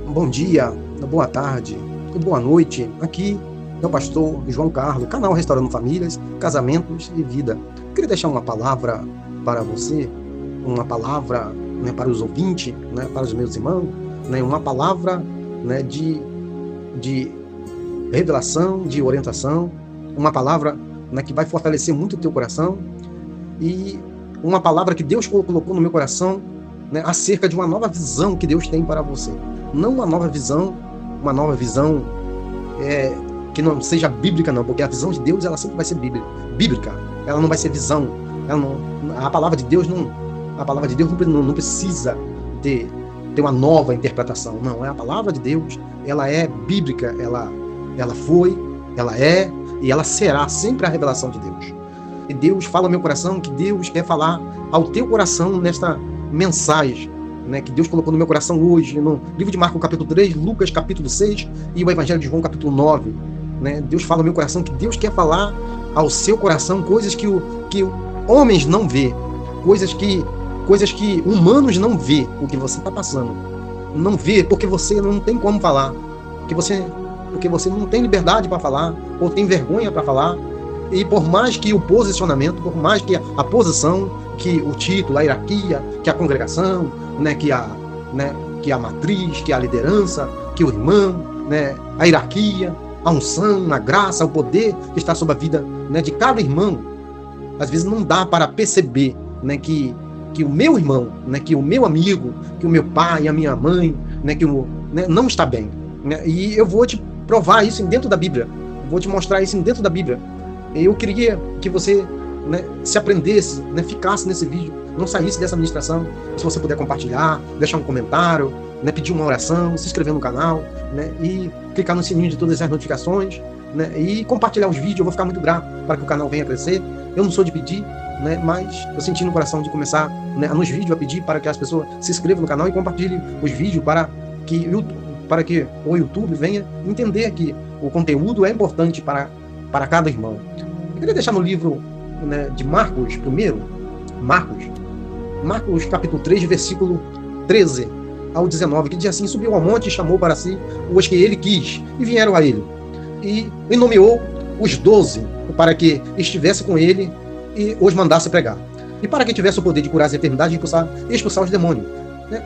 Bom dia, boa tarde, boa noite. Aqui é o pastor João Carlos, canal Restaurando Famílias, Casamentos e Vida. Queria deixar uma palavra para você, uma palavra, para os ouvintes, para os meus irmãos, uma palavra, de revelação, de orientação, uma palavra, que vai fortalecer muito o teu coração e uma palavra que Deus colocou no meu coração, acerca de uma nova visão que Deus tem para você. Não uma nova visão que não seja bíblica, não, porque a visão de Deus ela sempre vai ser bíblica. Ela não vai ser visão. A palavra de Deus não precisa ter uma nova interpretação. Não, a palavra de Deus ela é bíblica. Ela foi, ela é e ela será sempre a revelação de Deus. E Deus fala ao meu coração que Deus quer falar ao teu coração nesta mensagem, que Deus colocou no meu coração hoje, no livro de Marcos capítulo 3, Lucas capítulo 6 e o Evangelho de João capítulo 9. Deus fala ao meu coração que Deus quer falar ao seu coração coisas que homens não vê, coisas que humanos não vê, o que você está passando. Não vê porque você não tem como falar, porque você não tem liberdade para falar, ou tem vergonha para falar. E por mais que o posicionamento, por mais que a posição, que o título, a hierarquia, que a congregação, que a matriz, que a liderança, que o irmão, a hierarquia, a unção, a graça, o poder que está sobre a vida, de cada irmão, às vezes não dá para perceber, que o meu irmão, que o meu amigo, que o meu pai, a minha mãe, não está bem. E eu vou te provar isso dentro da Bíblia, vou te mostrar isso dentro da Bíblia. Eu queria que você se aprendesse, ficasse nesse vídeo, não saísse dessa ministração. Se você puder compartilhar, deixar um comentário, pedir uma oração, se inscrever no canal, e clicar no sininho de todas as notificações, e compartilhar os vídeos. Eu vou ficar muito grato para que o canal venha a crescer. Eu não sou de pedir, mas eu senti no coração de começar nos vídeos a pedir para que as pessoas se inscrevam no canal e compartilhem os vídeos para que o YouTube venha entender que o conteúdo é importante para cada irmão. Eu queria deixar no livro de Marcos, primeiro, Marcos capítulo 3, versículo 13 ao 19, que diz assim: subiu ao monte e chamou para si os que ele quis, e vieram a ele. E nomeou os 12 para que estivesse com ele e os mandasse pregar. E para que tivesse o poder de curar as enfermidades e expulsar os demônios.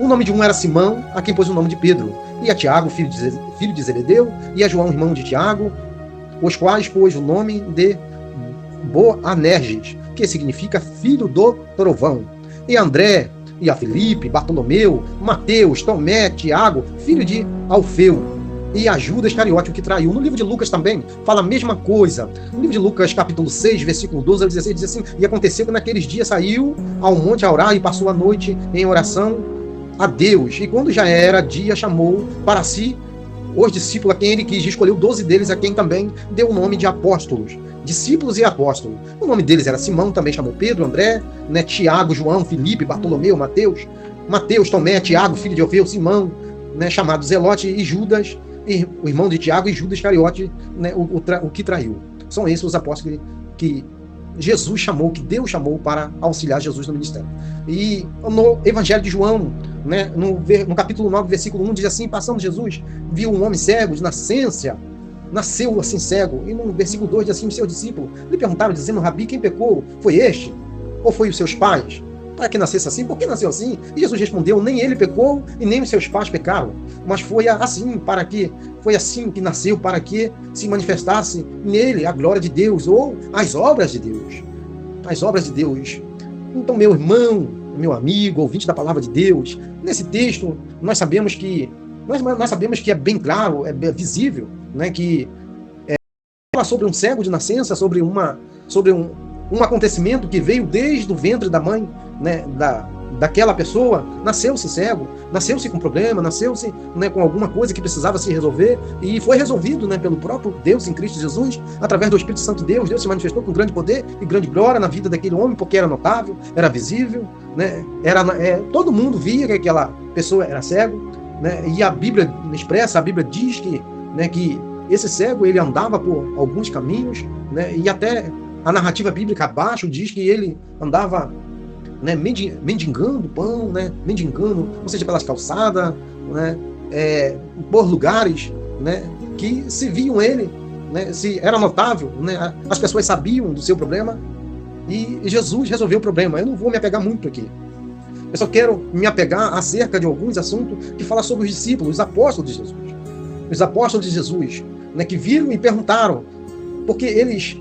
O nome de um era Simão, a quem pôs o nome de Pedro, e a Tiago, filho de Zebedeu, e a João, irmão de Tiago, os quais pôs o nome de Boanerges, que significa filho do trovão, e André, e a Filipe, Bartolomeu, Mateus, Tomé, Tiago, filho de Alfeu, e a Judas Iscariote, o que traiu. No livro de Lucas também fala a mesma coisa. No livro de Lucas, capítulo 6, versículo 12 ao 16, diz assim: e aconteceu que naqueles dias saiu ao monte a orar e passou a noite em oração a Deus. E quando já era dia, chamou para si os discípulos a quem ele quis, escolheu 12 deles, a quem também deu o nome de apóstolos, discípulos e apóstolos. O nome deles era Simão, também chamou Pedro, André, Tiago, João, Filipe, Bartolomeu, Mateus, Tomé, Tiago, filho de Alfeu, Simão, chamado Zelote, e Judas, e o irmão de Tiago, e Judas Iscariote, o que traiu. São esses os apóstolos que Jesus chamou, que Deus chamou para auxiliar Jesus no ministério. E no Evangelho de João, no capítulo 9, versículo 1, diz assim: passando Jesus, viu um homem cego de nascença, nasceu assim cego. E no versículo 2 diz assim: os seus discípulos lhe perguntaram, dizendo: Rabi, quem pecou? Foi este? Ou foi os seus pais? Para que nascesse assim? Por que nasceu assim? E Jesus respondeu: nem ele pecou e nem os seus pais pecaram, mas foi assim que nasceu, para que se manifestasse nele a glória de Deus, ou as obras de Deus. As obras de Deus. Então, meu irmão, meu amigo, ouvinte da palavra de Deus, nesse texto nós sabemos que é bem claro, é visível, que fala sobre um cego de nascença, sobre um acontecimento que veio desde o ventre da mãe, daquela pessoa. Nasceu-se cego, nasceu-se com problema, nasceu-se com alguma coisa que precisava se resolver, e foi resolvido pelo próprio Deus em Cristo Jesus, através do Espírito Santo de Deus. Deus se manifestou com grande poder e grande glória na vida daquele homem, porque era notável, era visível, todo mundo via que aquela pessoa era cego, e a Bíblia expressa, a Bíblia diz que esse cego ele andava por alguns caminhos, e até a narrativa bíblica abaixo diz que ele andava mendigando pão, mendigando, ou seja, pelas calçadas, por lugares, né, que se viam ele, né, se era notável, né, as pessoas sabiam do seu problema, e Jesus resolveu o problema. Eu não vou me apegar muito aqui. Eu só quero me apegar acerca de alguns assuntos que falam sobre os discípulos, os apóstolos de Jesus. Os apóstolos de Jesus, né, que viram e perguntaram, porque eles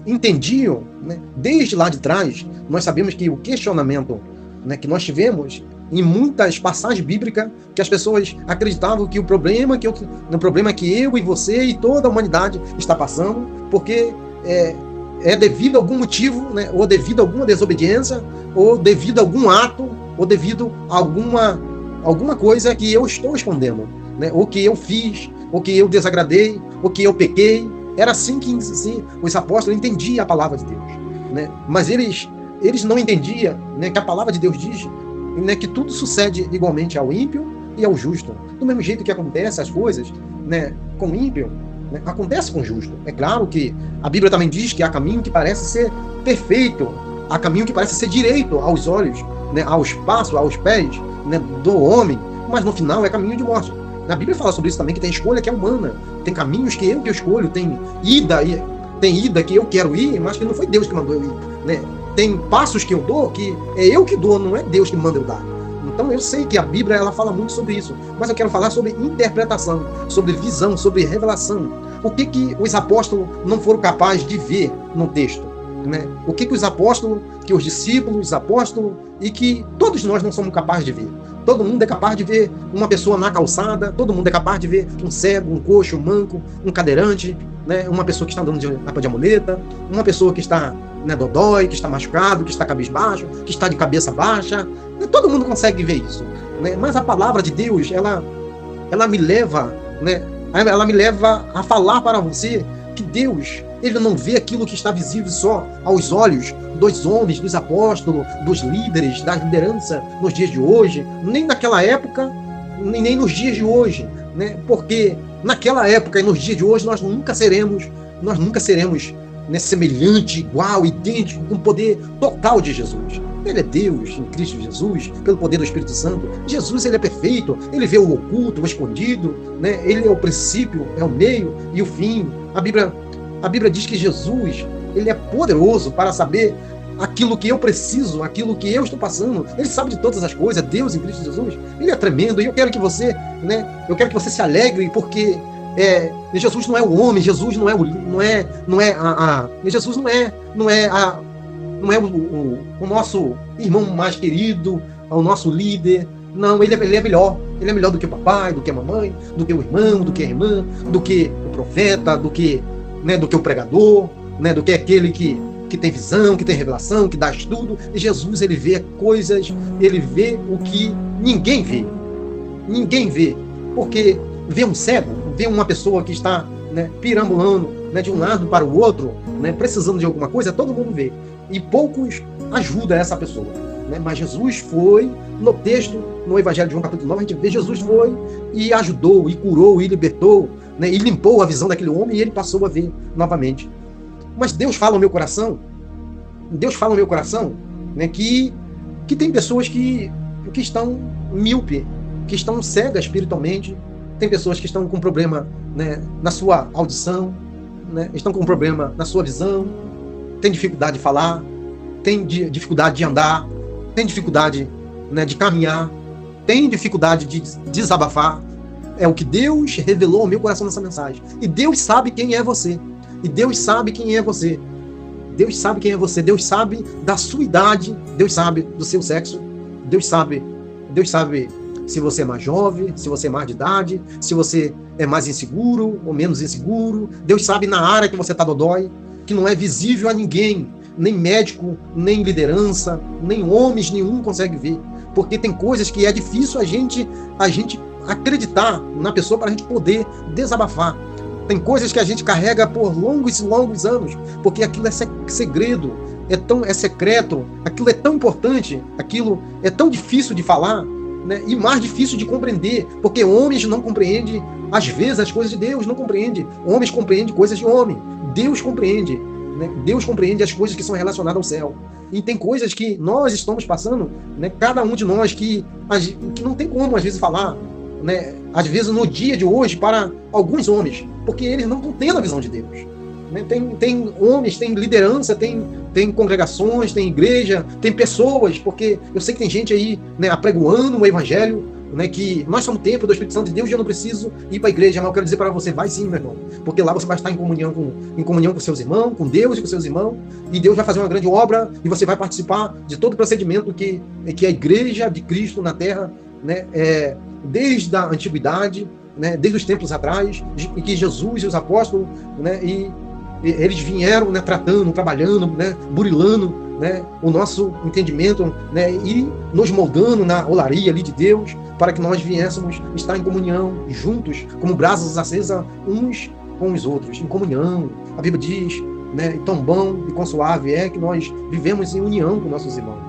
entendiam, né, desde lá de trás. Nós sabemos que o questionamento, né, que nós tivemos em muitas passagens bíblicas, que as pessoas acreditavam que o problema que eu e você e toda a humanidade está passando, porque é devido a algum motivo, né, ou devido a alguma desobediência, ou devido a algum ato, ou devido a alguma coisa que eu estou escondendo, né, ou que eu fiz, ou que eu desagradei, ou que eu pequei. Era assim que os apóstolos entendiam a palavra de Deus, né? Mas eles não entendiam, né, que a palavra de Deus diz, né, que tudo sucede igualmente ao ímpio e ao justo. Do mesmo jeito que acontece as coisas, né, com o ímpio, né, acontece com o justo. É claro que a Bíblia também diz que há caminho que parece ser perfeito, há caminho que parece ser direito aos olhos, né, aos passos, aos pés, né, do homem, mas no final é caminho de morte. A Bíblia fala sobre isso também, que tem escolha que é humana, tem caminhos que eu escolho, tem ida que eu quero ir, mas que não foi Deus que mandou eu ir, né? Tem passos que eu dou que é eu que dou, não é Deus que manda eu dar. Então eu sei que a Bíblia ela fala muito sobre isso, mas eu quero falar sobre interpretação, sobre visão, sobre revelação. O que os apóstolos não foram capazes de ver no texto, né? O que os apóstolos, que os discípulos, os apóstolos, e que todos nós não somos capazes de ver. Todo mundo é capaz de ver uma pessoa na calçada, todo mundo é capaz de ver um cego, um coxo, um manco, um cadeirante, né? Uma pessoa que está andando de amuleta, uma pessoa que está, né, dodói, que está machucado, que está cabisbaixo, que está de cabeça baixa. Todo mundo consegue ver isso, né? Mas a palavra de Deus, ela me leva, né? Ela me leva a falar para você que Deus, ele não vê aquilo que está visível só aos olhos dos homens, dos apóstolos, dos líderes, da liderança nos dias de hoje, nem naquela época, nem nos dias de hoje, né? Porque naquela época e nos dias de hoje nós nunca seremos, né, semelhante, igual, idêntico, com o poder total de Jesus. Ele é Deus em Cristo Jesus, pelo poder do Espírito Santo. Jesus, ele é perfeito, ele vê o oculto, o escondido, né? Ele é o princípio, é o meio e o fim. A Bíblia diz que Jesus, ele é poderoso para saber aquilo que eu preciso, aquilo que eu estou passando. Ele sabe de todas as coisas. Deus em Cristo Jesus, ele é tremendo. E eu quero que você, né, se alegre, porque Jesus não é o homem, Jesus não é Jesus não é o nosso irmão mais querido, o nosso líder. Não, ele é melhor. Ele é melhor do que o papai, do que a mamãe, do que o irmão, do que a irmã, do que o profeta, do que o pregador, né, do que aquele que tem visão, que tem revelação, que dá estudo. E Jesus, ele vê coisas, ele vê o que ninguém vê. Ninguém vê. Porque vê um cego, vê uma pessoa que está, né, pirambulando, né, de um lado para o outro, né, precisando de alguma coisa, todo mundo vê. E poucos ajudam essa pessoa, né? Mas Jesus foi, no texto, no Evangelho de João capítulo 9, a gente vê Jesus foi e ajudou, e curou, e libertou, né, e limpou a visão daquele homem, e ele passou a ver novamente. Mas Deus fala no meu coração, né, que tem pessoas que estão míope, que estão cegas espiritualmente, tem pessoas que estão com problema, né, na sua audição, né, estão com problema na sua visão, tem dificuldade de falar, tem dificuldade de andar, tem dificuldade, né, de caminhar, tem dificuldade de desabafar. É o que Deus revelou ao meu coração nessa mensagem. E Deus sabe quem é você. E Deus sabe quem é você. Deus sabe quem é você. Deus sabe da sua idade. Deus sabe do seu sexo. Deus sabe se você é mais jovem, se você é mais de idade, se você é mais inseguro ou menos inseguro. Deus sabe na área que você está dodói, que não é visível a ninguém, nem médico, nem liderança, nem homens, nenhum consegue ver. Porque tem coisas que é difícil a gente acreditar na pessoa para a gente poder desabafar. Tem coisas que a gente carrega por longos e longos anos, porque aquilo é segredo, é secreto, aquilo é tão importante, aquilo é tão difícil de falar, né? E mais difícil de compreender, porque homens não compreendem, às vezes, as coisas de Deus, não compreendem. Homens compreendem coisas de homem, Deus compreende, né? Deus compreende as coisas que são relacionadas ao céu. E tem coisas que nós estamos passando, né? Cada um de nós que não tem como, às vezes, falar, né, às vezes no dia de hoje, para alguns homens, porque eles não estão tendo a visão de Deus. Né? Tem homens, tem liderança, tem congregações, tem igreja, tem pessoas, porque eu sei que tem gente aí, né, apregoando o evangelho, né, que nós somos templo do Espírito Santo de Deus e eu não preciso ir para a igreja, mas eu quero dizer para você, vai sim, meu irmão, porque lá você vai estar em comunhão com seus irmãos, com Deus e com seus irmãos, e Deus vai fazer uma grande obra e você vai participar de todo o procedimento que a igreja de Cristo na terra, né, desde a antiguidade, né, desde os tempos atrás, e que Jesus e os apóstolos, né, e eles vieram, né, tratando, trabalhando, né, burilando, né, o nosso entendimento, né, e nos moldando na olaria ali de Deus, para que nós viéssemos estar em comunhão, juntos, como brasas acesas uns com os outros, em comunhão. A Bíblia diz, né, tão bom e quão suave é que nós vivemos em união com nossos irmãos.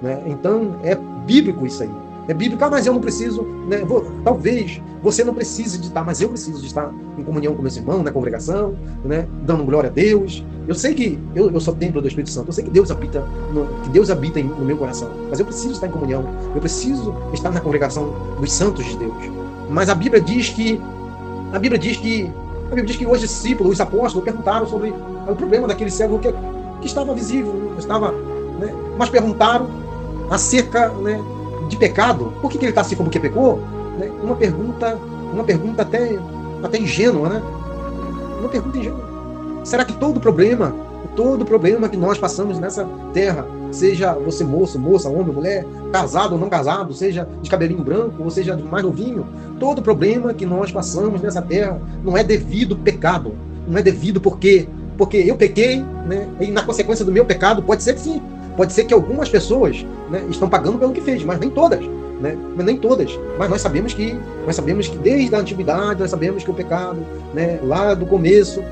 Né? Então, é bíblico isso aí. É bíblico, mas eu não preciso, né? Talvez você não precise de estar, mas eu preciso de estar em comunhão com meus irmãos, na congregação, né? Dando glória a Deus. Eu sei que eu sou templo do Espírito Santo, eu sei que Deus habita no meu coração, mas eu preciso estar em comunhão, eu preciso estar na congregação dos santos de Deus. Mas a Bíblia diz que hoje os discípulos, os apóstolos perguntaram sobre o problema daquele cego que estava visível, né? Mas perguntaram acerca, né, de pecado. Por que ele está assim como que pecou? Né? Uma pergunta até ingênua, né? Uma pergunta ingênua. Será que todo problema que nós passamos nessa terra, seja você moço, moça, homem, mulher, casado ou não casado, seja de cabelinho branco, ou seja de mais novinho, todo problema que nós passamos nessa terra não é devido ao pecado, não é devido porque eu pequei, né? E na consequência do meu pecado, pode ser que sim, pode ser que algumas pessoas, né, estão pagando pelo que fez, mas nem todas. Né? Mas nem todas. Mas nós sabemos que desde a antiguidade, nós sabemos que o pecado, né, lá do começo,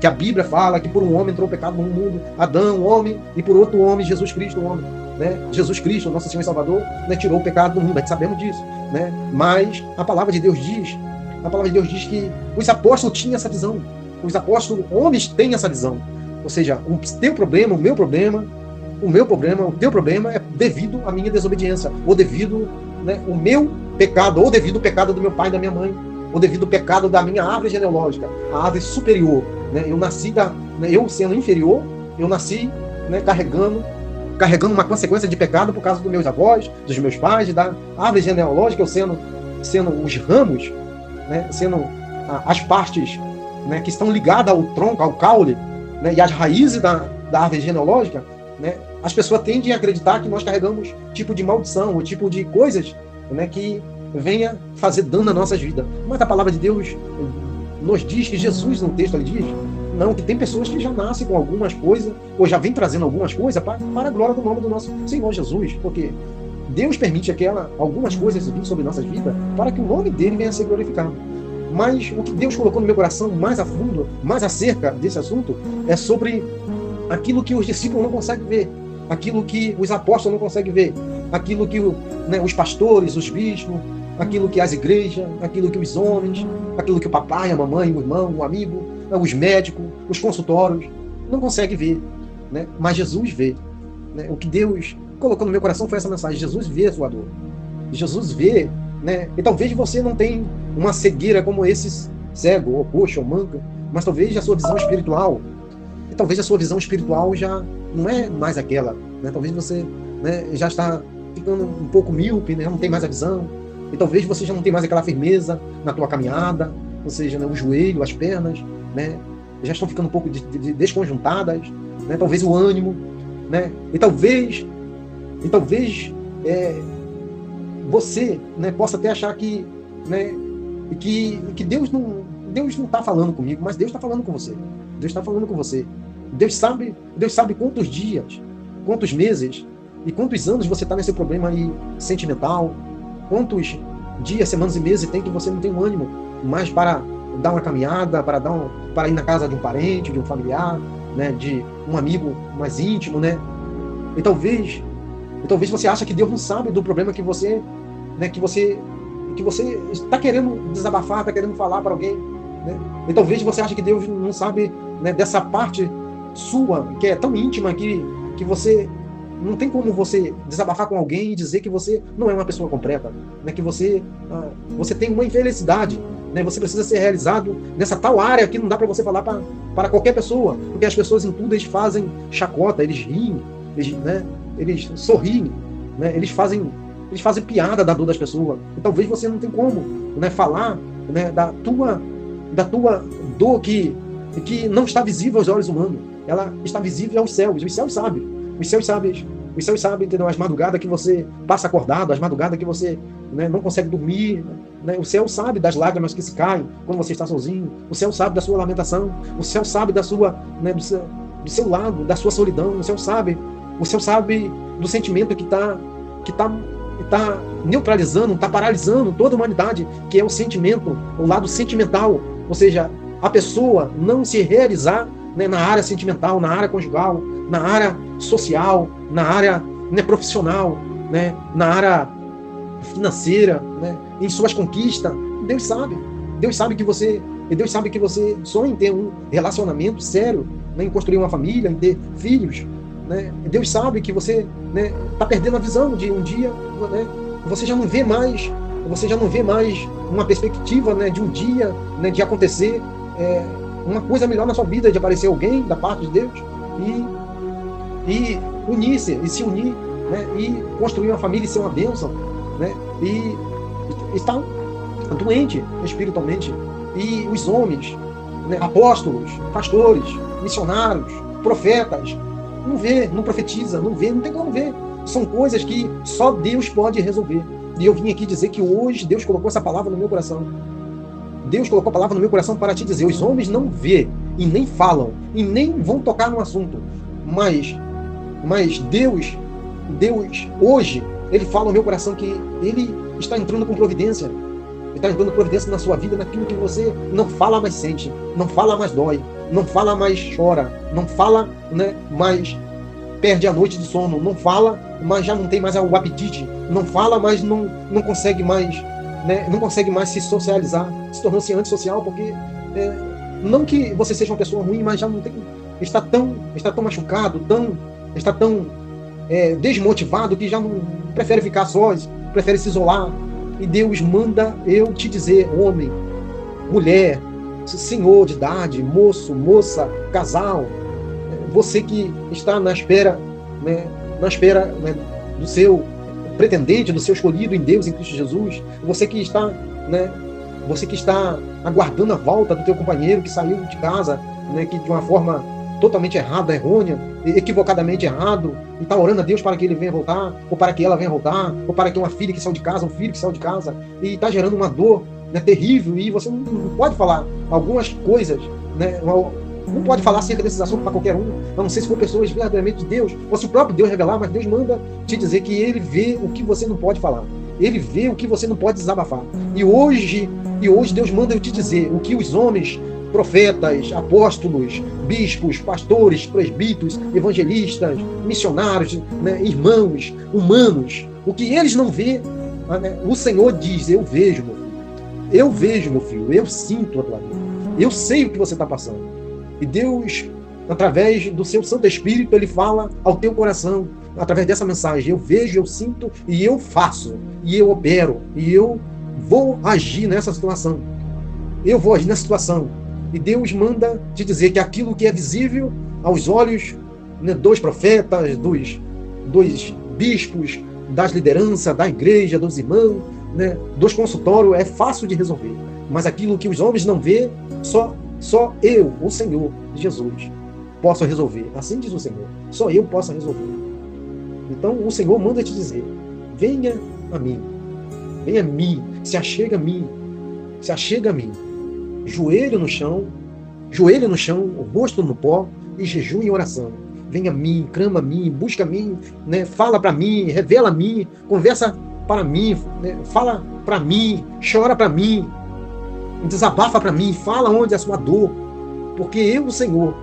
que a Bíblia fala que por um homem entrou o pecado no mundo, Adão, o homem, e por outro homem, Jesus Cristo, o homem. Né? Jesus Cristo, nosso Senhor e Salvador, né, tirou o pecado do mundo, a gente sabemos disso. Né? Mas a palavra de Deus diz que os apóstolos tinham essa visão. Os apóstolos, homens, têm essa visão. Ou seja, o teu problema, o meu problema, o teu problema é devido à minha desobediência, ou devido, né, o meu pecado, ou devido ao pecado do meu pai e da minha mãe, ou devido ao pecado da minha árvore genealógica, a árvore superior. Né? Eu sendo inferior, eu nasci, né, carregando uma consequência de pecado por causa dos meus avós, dos meus pais, da árvore genealógica, eu sendo os ramos, né, sendo as partes, né, que estão ligadas ao tronco, ao caule, né, e as raízes da árvore genealógica. Né? As pessoas tendem a acreditar que nós carregamos tipo de maldição, ou tipo de coisas, né, que venha fazer dano nas nossas vidas. Mas a palavra de Deus nos diz que Jesus, no texto, ele diz não, que tem pessoas que já nascem com algumas coisas, ou já vem trazendo algumas coisas para a glória do nome do nosso Senhor Jesus, porque Deus permite algumas coisas vir sobre nossas vidas para que o nome dele venha a ser glorificado. Mas o que Deus colocou no meu coração mais a fundo, mais acerca desse assunto, é sobre aquilo que os discípulos não conseguem ver, aquilo que os apóstolos não conseguem ver, aquilo que, né, os pastores, os bispos, aquilo que as igrejas, aquilo que os homens, aquilo que o papai, a mamãe, o irmão, o amigo, os médicos, os consultórios não conseguem ver. Né? Mas Jesus vê. Né? O que Deus colocou no meu coração foi essa mensagem: Jesus vê a sua dor. Jesus vê. Né? E talvez você não tenha uma cegueira como esse cego, ou coxo, ou manca, mas talvez a sua visão espiritual, já não é mais aquela. Né? Talvez você, né, já está ficando um pouco míope, né? Não tem mais a visão. E talvez você já não tenha mais aquela firmeza na tua caminhada, ou seja, né, o joelho, as pernas, né, já estão ficando um pouco desconjuntadas, né? Talvez o ânimo, né? E talvez você, né, possa até achar que, né, que Deus não está falando comigo, mas Deus está falando com você. Deus está falando com você. Deus sabe quantos dias, quantos meses e quantos anos você está nesse problema aí sentimental, quantos dias, semanas e meses tem que você não tem um ânimo mais para dar uma caminhada, para ir na casa de um parente, de um familiar, né, de um amigo mais íntimo, né? E talvez você acha que Deus não sabe do problema que você, né, que você está querendo desabafar, está querendo falar para alguém, né? E talvez você ache que Deus não sabe, né, dessa parte sua, que é tão íntima, que você não tem como você desabafar com alguém e dizer que você não é uma pessoa completa, né? Que você tem uma infelicidade, né? Você precisa ser realizado nessa tal área que não dá para você falar para qualquer pessoa, porque as pessoas em tudo eles fazem chacota, eles riem, eles sorriem, né? Eles fazem piada da dor das pessoas. E talvez você não tem como, né, falar, né, da tua dor que não está visível aos olhos humanos. Ela está visível aos céus. Os céus sabem. Os céus sabem, entendeu? As madrugadas que você passa acordado, as madrugadas que você, né, não consegue dormir, né? O céu sabe das lágrimas que se caem quando você está sozinho. O céu sabe da sua lamentação. O céu sabe da sua, né, do seu lado, da sua solidão. O céu sabe do sentimento que está neutralizando, está paralisando toda a humanidade, que é o sentimento, o lado sentimental. Ou seja, a pessoa não se realizar, né, na área sentimental, na área conjugal, na área social, na área, né, profissional, né, na área financeira, né, em suas conquistas. Deus sabe que você sonha em ter um relacionamento sério, né, em construir uma família, em ter filhos, né. Deus sabe que você, né, está perdendo a visão de um dia, né, você já não vê mais uma perspectiva, né, de um dia, né, de acontecer uma coisa melhor na sua vida, de aparecer alguém da parte de Deus e se unir, né, e construir uma família e ser uma bênção, né, e está doente espiritualmente. E os homens, né, apóstolos, pastores, missionários, profetas, não vê, não profetiza, não tem como ver. São coisas que só Deus pode resolver. E eu vim aqui dizer que hoje Deus colocou essa palavra no meu coração. Deus colocou a palavra no meu coração para te dizer: os homens não vê e nem falam e nem vão tocar no assunto, mas Deus hoje, Ele fala no meu coração que Ele está entrando com providência. Ele está entrando com providência na sua vida, naquilo que você não fala, mais sente, não fala, mais dói, não fala, mais chora, não fala, né, mais perde a noite de sono, não fala, mas já não tem mais o apetite, não fala, mas não consegue mais, né, não consegue mais se socializar, se tornou-se antissocial, porque não que você seja uma pessoa ruim, mas já não tem, está tão machucado, está tão desmotivado, que já não prefere ficar sós, prefere se isolar. E Deus manda eu te dizer, homem, mulher, senhor de idade, moço, moça, casal, você que está na espera, né, do seu pretendente, do seu escolhido em Deus, em Cristo Jesus, você que está aguardando a volta do teu companheiro que saiu de casa, né, que de uma forma totalmente errada, errônea, equivocadamente errado, e está orando a Deus para que ele venha voltar, ou para que ela venha voltar, ou para que uma filha que saiu de casa, um filho que saiu de casa, e está gerando uma dor, né, terrível, e você não pode falar algumas coisas, né, não pode falar acerca desses assuntos para qualquer um, a não ser se for pessoas verdadeiramente de Deus, ou se o próprio Deus revelar, mas Deus manda te dizer que Ele vê o que você não pode falar. Ele vê o que você não pode desabafar. E hoje Deus manda eu te dizer o que os homens, profetas, apóstolos, bispos, pastores, presbíteros, evangelistas, missionários, né, irmãos, humanos, o que eles não vê, né, o Senhor diz: eu vejo, meu filho. Eu vejo, meu filho. Eu sinto a tua dor. Eu sei o que você está passando. E Deus, através do seu Santo Espírito, Ele fala ao teu coração, através dessa mensagem: eu vejo, eu sinto, e eu faço, e eu opero, e eu vou agir nessa situação. Eu vou agir nessa situação. E Deus manda te dizer que aquilo que é visível aos olhos, né, dos profetas, dos bispos, das lideranças, da igreja, dos irmãos, né, dos consultórios, é fácil de resolver. Mas aquilo que os homens não vê, só eu, o Senhor Jesus, posso resolver. Assim diz o Senhor. Só eu posso resolver. Então o Senhor manda te dizer: venha a mim, se achega a mim, joelho no chão, o rosto no pó, e jejum em oração. Venha a mim, clama a mim, busca a mim, né, fala para mim, revela a mim, conversa para mim, né, fala para mim, chora para mim, desabafa para mim, fala onde é a sua dor, porque eu, o Senhor,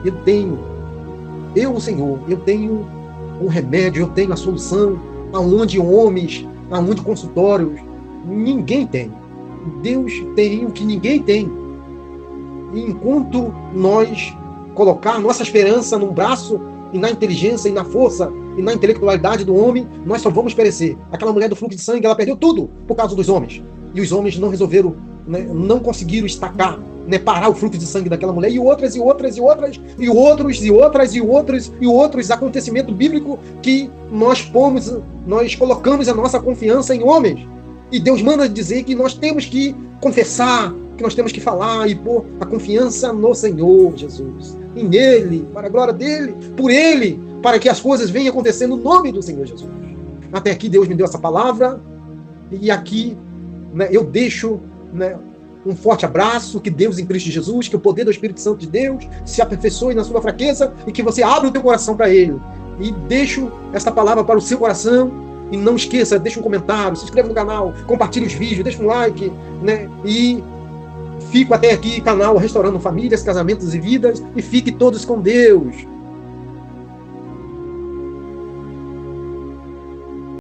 eu tenho um remédio, eu tenho a solução, aonde homens, aonde consultórios, ninguém tem. Deus tem o que ninguém tem. E enquanto nós colocar nossa esperança no braço e na inteligência e na força e na intelectualidade do homem, nós só vamos perecer. Aquela mulher do fluxo de sangue, ela perdeu tudo por causa dos homens. E os homens não resolveram, né, não conseguiram estacar, né, parar o fluxo de sangue daquela mulher, e outros acontecimentos bíblicos que nós colocamos a nossa confiança em homens. E Deus manda dizer que nós temos que confessar, que nós temos que falar e pôr a confiança no Senhor Jesus. E nele, para a glória dele, por ele, para que as coisas venham acontecer no nome do Senhor Jesus. Até aqui Deus me deu essa palavra, e aqui, né, eu deixo, né, um forte abraço, que Deus em Cristo Jesus, que o poder do Espírito Santo de Deus se aperfeiçoe na sua fraqueza e que você abra o teu coração para ele. E deixo esta palavra para o seu coração. E não esqueça, deixa um comentário, se inscreva no canal, compartilhe os vídeos, deixa um like, né? E fico até aqui, canal Restaurando Famílias, Casamentos e Vidas, e fique todos com Deus.